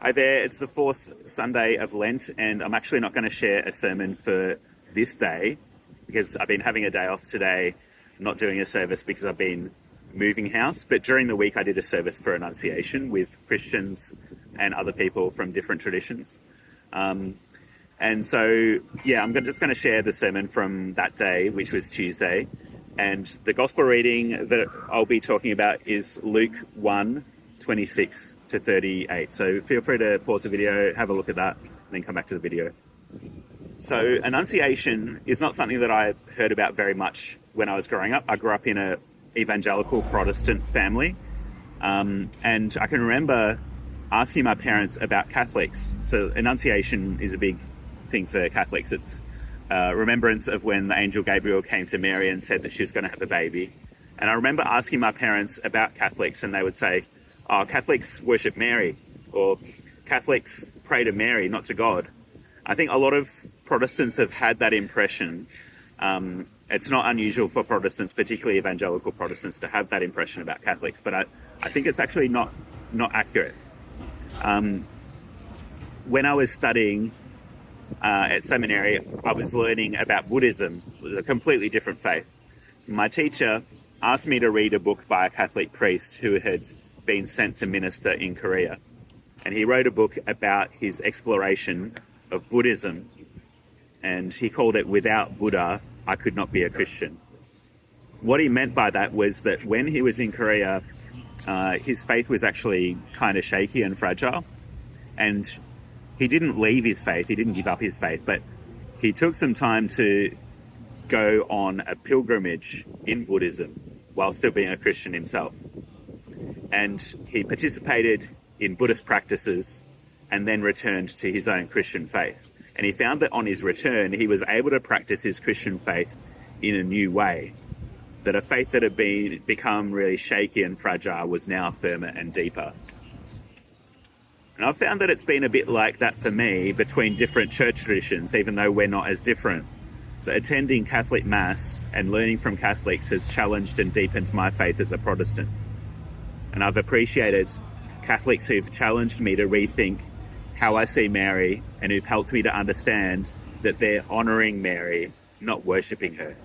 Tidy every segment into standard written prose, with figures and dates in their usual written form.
Hi there, it's the fourth Sunday of Lent, and I'm actually not going to share a sermon for this day because I've been having a day off today, not doing a service because I've been moving house. But during the week, I did a service for Annunciation with Christians and other people from different traditions. I'm just going to share the sermon from that day, which was Tuesday. And the gospel reading that I'll be talking about is Luke 1:26 to 38. So feel free to pause the video, have a look at that, and then come back to the video. So Annunciation is not something that I heard about very much when I was growing up. I grew up in an evangelical Protestant family. And I can remember asking my parents about Catholics. So Annunciation is a big thing for Catholics. It's remembrance of when the angel Gabriel came to Mary and said that she was going to have a baby. And I remember asking my parents about Catholics, and they would say, "Oh, Catholics worship Mary," or "Catholics pray to Mary, not to God." I think a lot of Protestants have had that impression. It's not unusual for Protestants, particularly evangelical Protestants, to have that impression about Catholics, but I think it's actually not accurate. When I was studying at seminary, I was learning about Buddhism, a completely different faith. My teacher asked me to read a book by a Catholic priest who had been sent to minister in Korea. And he wrote a book about his exploration of Buddhism. And he called it "Without Buddha, I Could Not Be a Christian." What he meant by that was that when he was in Korea, his faith was actually kind of shaky and fragile. And he didn't leave his faith, he didn't give up his faith, but he took some time to go on a pilgrimage in Buddhism while still being a Christian himself. And he participated in Buddhist practices and then returned to his own Christian faith. And he found that on his return, he was able to practice his Christian faith in a new way, that a faith that had become really shaky and fragile was now firmer and deeper. And I've found that it's been a bit like that for me between different church traditions, even though we're not as different. So attending Catholic Mass and learning from Catholics has challenged and deepened my faith as a Protestant. And I've appreciated Catholics who've challenged me to rethink how I see Mary and who've helped me to understand that they're honouring Mary, not worshipping her.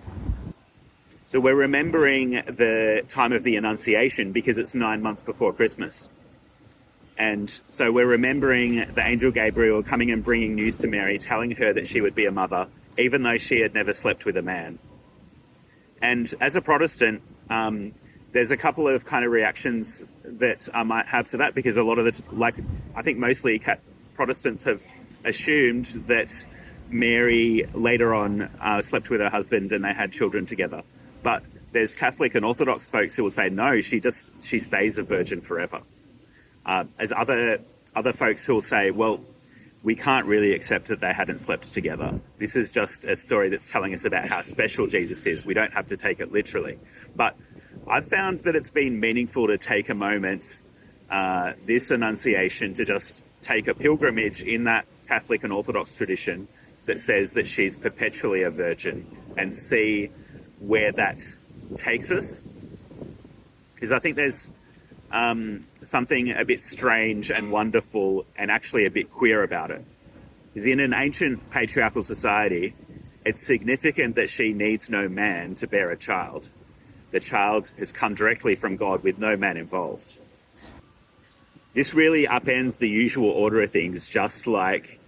So we're remembering the time of the Annunciation because it's 9 months before Christmas. And so we're remembering the angel Gabriel coming and bringing news to Mary, telling her that she would be a mother, even though she had never slept with a man. And as a Protestant, there's a couple of kind of reactions that I might have to that, because a lot of I think mostly Protestants have assumed that Mary later on slept with her husband and they had children together. But there's Catholic and Orthodox folks who will say, no, she stays a virgin forever. As other folks who will say, well, we can't really accept that they hadn't slept together. This is just a story that's telling us about how special Jesus is. We don't have to take it literally. But I've found that it's been meaningful to take a moment, this Annunciation, to just take a pilgrimage in that Catholic and Orthodox tradition that says that she's perpetually a virgin, and see where that takes us. Because I think there's something a bit strange and wonderful and actually a bit queer about it. Because in an ancient patriarchal society, it's significant that she needs no man to bear a child. The child has come directly from God with no man involved. This really upends the usual order of things, just like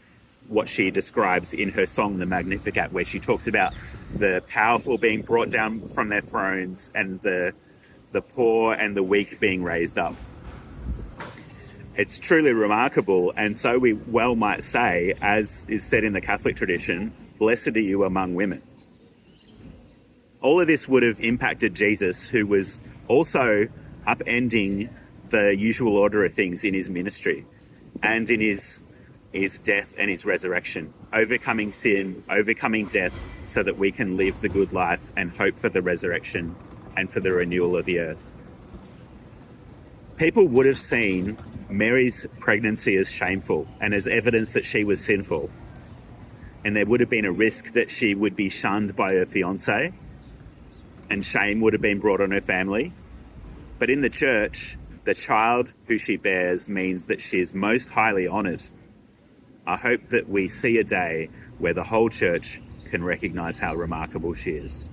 what she describes in her song, the Magnificat, where she talks about the powerful being brought down from their thrones and the poor and the weak being raised up. It's truly remarkable, and so we well might say, as is said in the Catholic tradition, "Blessed are you among women." All of this would have impacted Jesus, who was also upending the usual order of things in his ministry and in his death and his resurrection, overcoming sin, overcoming death, so that we can live the good life and hope for the resurrection and for the renewal of the earth. People would have seen Mary's pregnancy as shameful and as evidence that she was sinful. And there would have been a risk that she would be shunned by her fiancé, and shame would have been brought on her family. But in the church, The child who she bears means that she is most highly honoured. I hope that we see a day where the whole church can recognise how remarkable she is.